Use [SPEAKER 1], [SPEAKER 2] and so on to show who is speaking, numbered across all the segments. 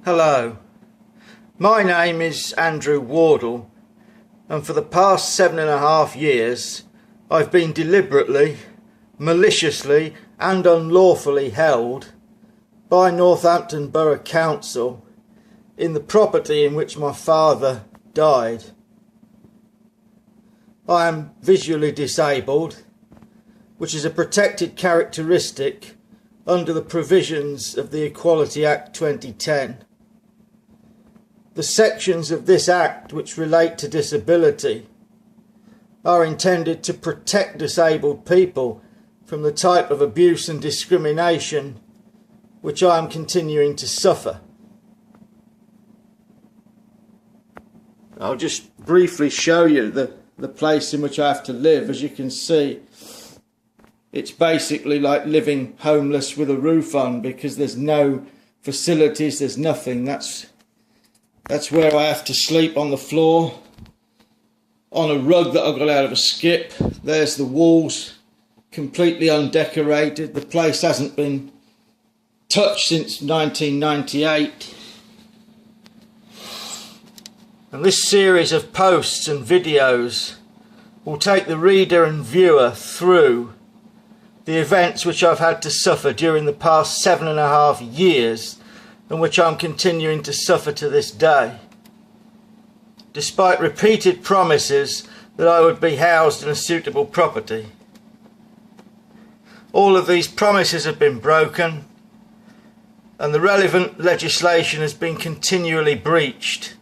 [SPEAKER 1] Hello, my name is Andrew Wardle, and for the past 7.5 years I've been deliberately, maliciously and unlawfully held by Northampton Borough Council in the property in which my father died. I am visually disabled, which is a protected characteristic under the provisions of the Equality Act 2010. The sections of this Act which relate to disability are intended to protect disabled people from the type of abuse and discrimination which I am continuing to suffer. I'll just briefly show you the place in which I have to live. As you can see, it's basically like living homeless with a roof on, because there's no facilities, there's nothing. That's where I have to sleep, on the floor, on a rug that I got out of a skip. There's the walls, completely undecorated. The place hasn't been touched since 1998. And this series of posts and videos will take the reader and viewer through the events which I've had to suffer during the past 7.5 years, and which I'm continuing to suffer to this day, despite repeated promises that I would be housed in a suitable property. All of these promises have been broken, and the relevant legislation has been continually breached.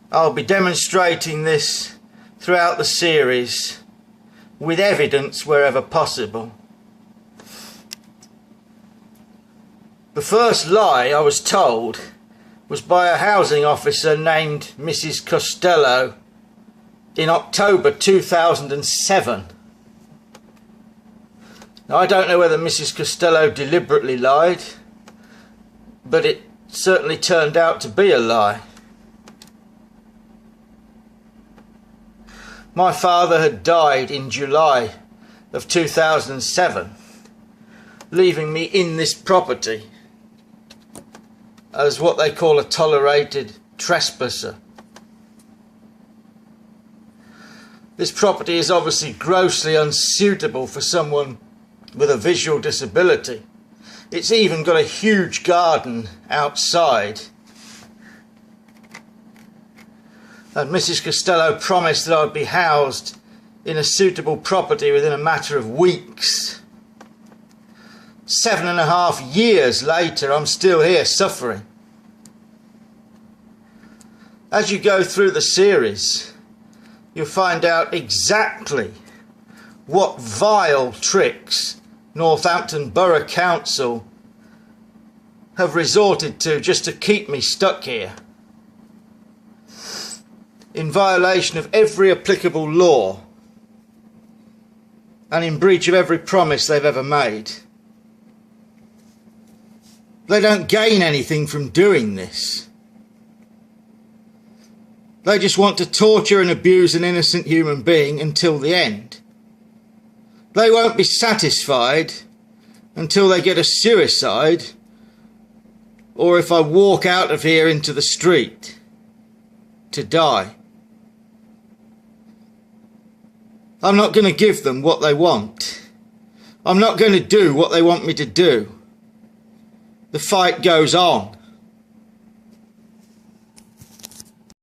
[SPEAKER 1] I'll be demonstrating this throughout the series with evidence wherever possible. The first lie I was told was by a housing officer named Mrs. Costello in October 2007. Now, I don't know whether Mrs. Costello deliberately lied, but it certainly turned out to be a lie. My father had died in July of 2007, leaving me in this property as what they call a tolerated trespasser. This property is obviously grossly unsuitable for someone with a visual disability. It's even got a huge garden outside. And Mrs. Costello promised that I'd be housed in a suitable property within a matter of weeks. 7.5 years later, I'm still here suffering. As you go through the series, you'll find out exactly what vile tricks Northampton Borough Council have resorted to just to keep me stuck here, in violation of every applicable law and in breach of every promise they've ever made. They don't gain anything from doing this. They just want to torture and abuse an innocent human being until the end. They won't be satisfied until they get a suicide, or if I walk out of here into the street to die. I'm not going to give them what they want. I'm not going to do what they want me to do. The fight goes on.